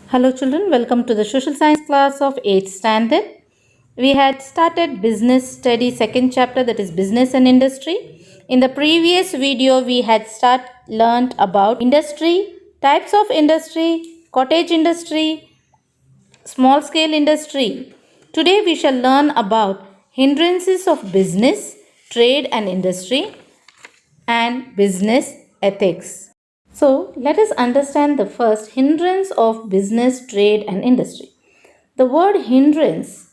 Hello children, welcome to the social science class of 8th standard. We had started business study second chapter, that is business and industry. In the previous video we had learnt about industry, types of industry, cottage industry, small scale industry. Today we shall learn about hindrances of business, trade and industry and business ethics. So, let us understand the first hindrance of business, trade, and industry. The word hindrances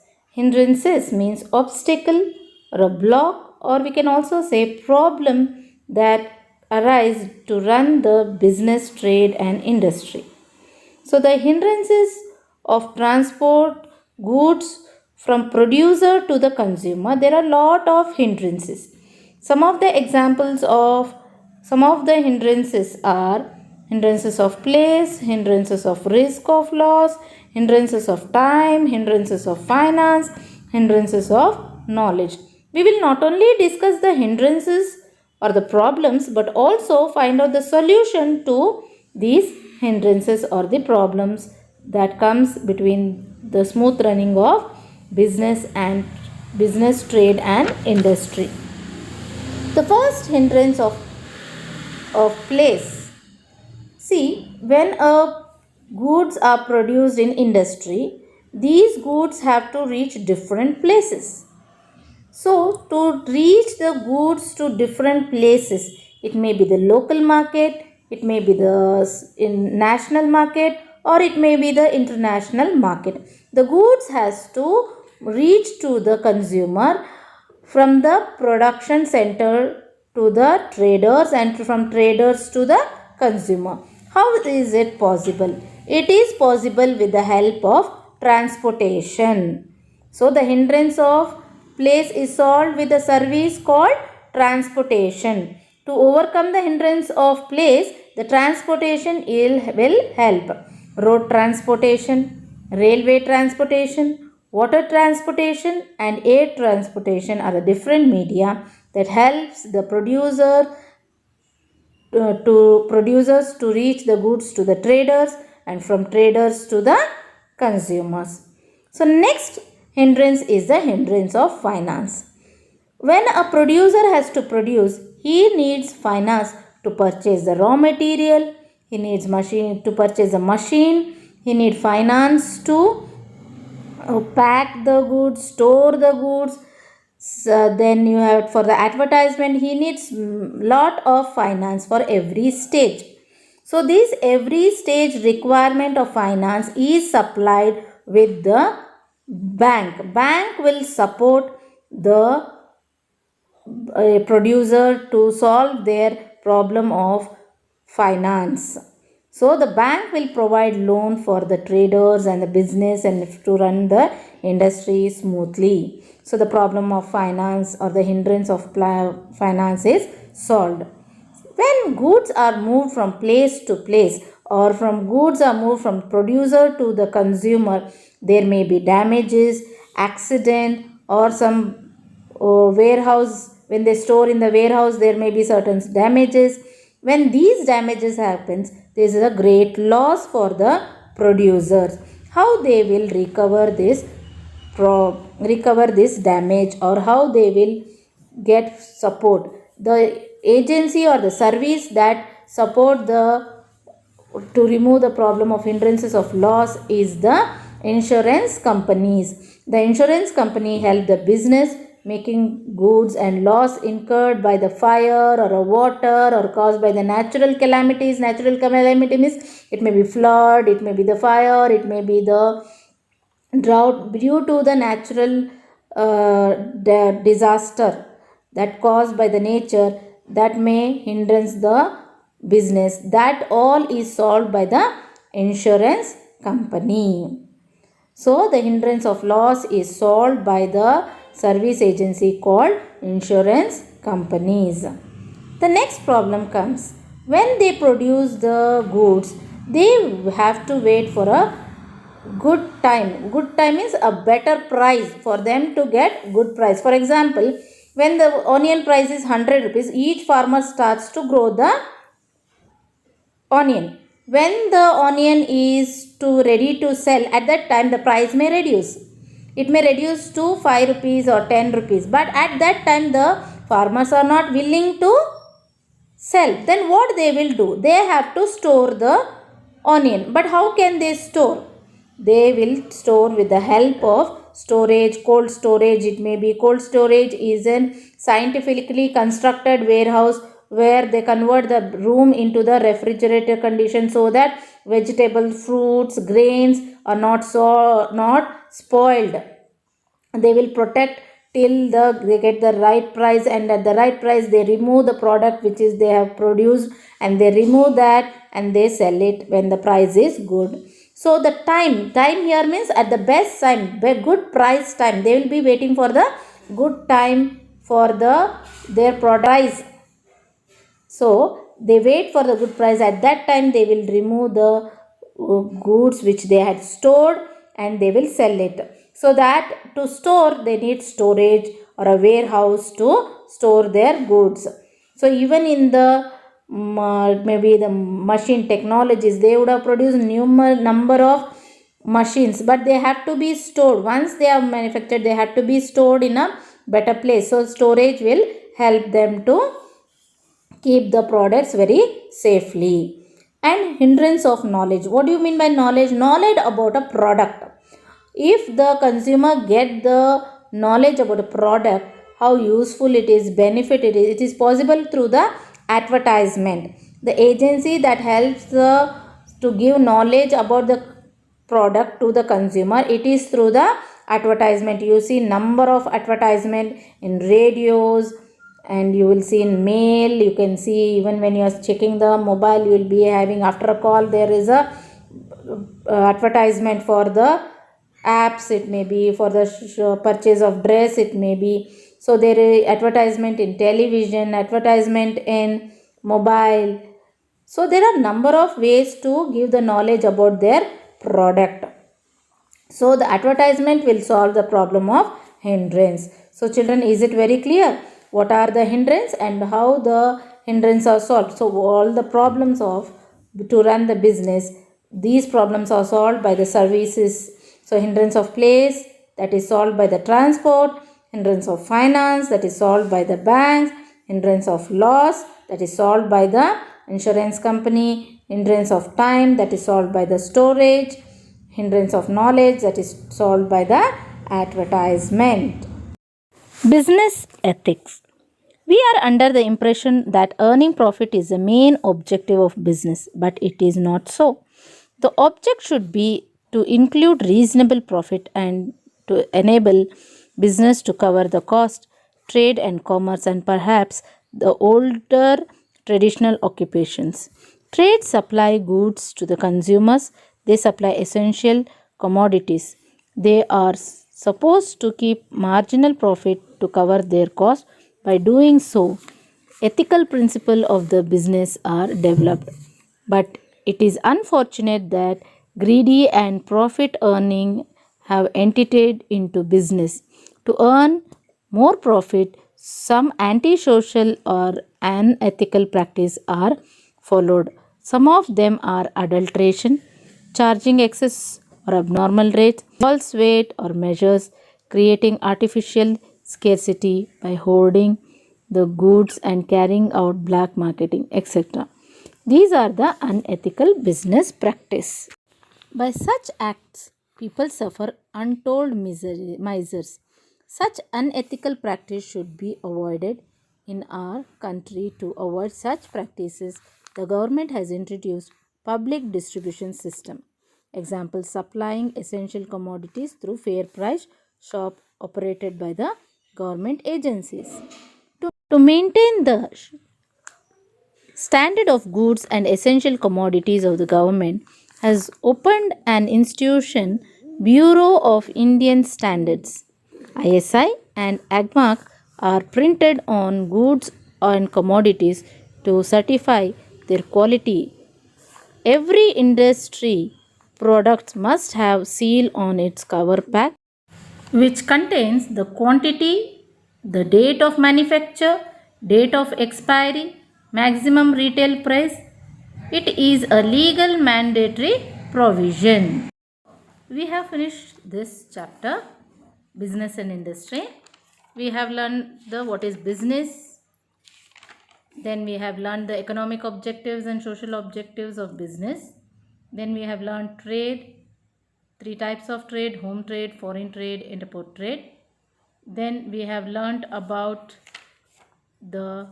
means obstacle or a block, or we can also say problem that arise to run the business, trade, and industry. So, the hindrances of transport goods from producer to the consumer, there are a lot of hindrances. Some of the examples of some of the hindrances are hindrances of place, hindrances of risk of loss, hindrances of time, hindrances of finance, hindrances of knowledge. We will not only discuss the hindrances or the problems but also find out the solution to these hindrances or the problems that comes between the smooth running of business, trade and industry. The first hindrance of place. See, when goods are produced in industry, these goods have to reach different places. So, to reach the goods to different places, it may be the local market, it may be the national market, or it may be the international market. The goods has to reach to the consumer from the production center to the traders and from traders to the consumer. How is it possible? It is possible with the help of transportation. So, the hindrance of place is solved with a service called transportation. To overcome the hindrance of place, the transportation will help. Road transportation, railway transportation, water transportation and air transportation are the different media that helps the producers to reach the goods to the traders and from traders to the consumers. So next hindrance is the hindrance of finance. When a producer has to produce, he needs finance to purchase the raw material, he needs machine to purchase a machine, he needs finance to pack the goods, store the goods. So then you have for the advertisement, he needs lot of finance for every stage. So this every stage requirement of finance is supplied with the bank. Bank will support the producer to solve their problem of finance. So the bank will provide loan for the traders and the business and to run the industry smoothly. So the problem of finance or the hindrance of finance is solved. When goods are moved from place to place or from goods are moved from producer to the consumer, there may be damages, accident or some warehouse. When they store in the warehouse, there may be certain damages. When these damages happens, there is a great loss for the producers. How they will recover this damage or how they will get support? The agency or the service that support to remove the problem of hindrances of loss is the insurance companies. The insurance company help the business making goods and loss incurred by the fire or a water or caused by the natural calamities. Natural calamity means it may be flood, it may be the fire, it may be the drought due to the natural disaster that caused by the nature that may hindrance the business. That all is solved by the insurance company. So the hindrance of loss is solved by the service agency called insurance companies. The next problem comes when they produce the goods, they have to wait for a good time. Good time is a better price for them to get good price. For example, when the onion price is 100 rupees, each farmer starts to grow the onion. when the onion is ready to sell, at that time the price may reduce. It may reduce to 5 rupees or 10 rupees, but at that time the farmers are not willing to sell. Then what they will do? They have to store the onion. But how can they store? They will store with the help of storage, cold storage. It may be cold storage is a scientifically constructed warehouse where they convert the room into the refrigerator condition so that vegetables, fruits, grains are not spoiled. They will protect till they get the right price, and at the right price they remove the product which is they have produced, and they remove that and they sell it when the price is good. So the time here means at the best time, good price time. They will be waiting for the good time for their price. So they wait for the good price. At that time they will remove the goods which they had stored and they will sell it. So that to store they need storage or a warehouse to store their goods. So even in the maybe the machine technologies, they would have produced number of machines, but they have to be stored. Once they are manufactured, they have to be stored in a better place. So storage will help them to keep the products very safely. And hindrance of knowledge. What do you mean by knowledge? Knowledge about a product. If the consumer get the knowledge about a product, how useful it is, benefit it is possible through the advertisement. The agency that helps to give knowledge about the product to the consumer, it is through the advertisement. You see number of advertisement in radios, and you will see in mail. You can see even when you are checking the mobile, you will be having, after a call there is a advertisement for the apps. It may be for the purchase of dress, it may be. So there is advertisement in television, advertisement in mobile. So there are number of ways to give the knowledge about their product. So the advertisement will solve the problem of hindrance. So children, is it very clear what are the hindrance and how the hindrance are solved? So all the problems of to run the business, these problems are solved by the services. So hindrance of place, that is solved by the transport. Hindrance of finance, that is solved by the banks. Hindrance of loss, that is solved by the insurance company. Hindrance of time, that is solved by the storage. Hindrance of knowledge, that is solved by the advertisement. Business ethics. We are under the impression that earning profit is the main objective of business, but it is not so. The object should be to include reasonable profit and to enable business to cover the cost, trade and commerce, and perhaps the older traditional occupations. Trade supply goods to the consumers. They supply essential commodities. They are supposed to keep marginal profit to cover their cost. By doing so, ethical principles of the business are developed. But it is unfortunate that greedy and profit earning have entered into business. To earn more profit, some antisocial or unethical practices are followed. Some of them are adulteration, charging excess or abnormal rates, false weight or measures, creating artificial scarcity by hoarding the goods and carrying out black marketing, etc. These are the unethical business practice. By such acts, people suffer untold misers. Such unethical practice should be avoided. In our country, to avoid such practices, the government has introduced public distribution system. Example, supplying essential commodities through fair price shop operated by the government agencies. To maintain the standard of goods and essential commodities of the government has opened an institution, Bureau of Indian Standards. ISI and AGMARK are printed on goods and commodities to certify their quality. Every industry product must have seal on its cover pack which contains the quantity, the date of manufacture, date of expiry, maximum retail price, It is a legal mandatory provision. We have finished this chapter, business and industry. We have learned what is business. Then we have learned the economic objectives and social objectives of business. Then we have learned trade, three types of trade: home trade, foreign trade, import trade. Then we have learned about the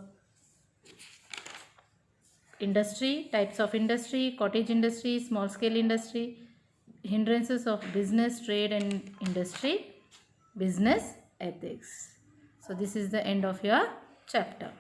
industry, types of industry, cottage industry, small scale industry, hindrances of business, trade and industry, business ethics. So this is the end of your chapter.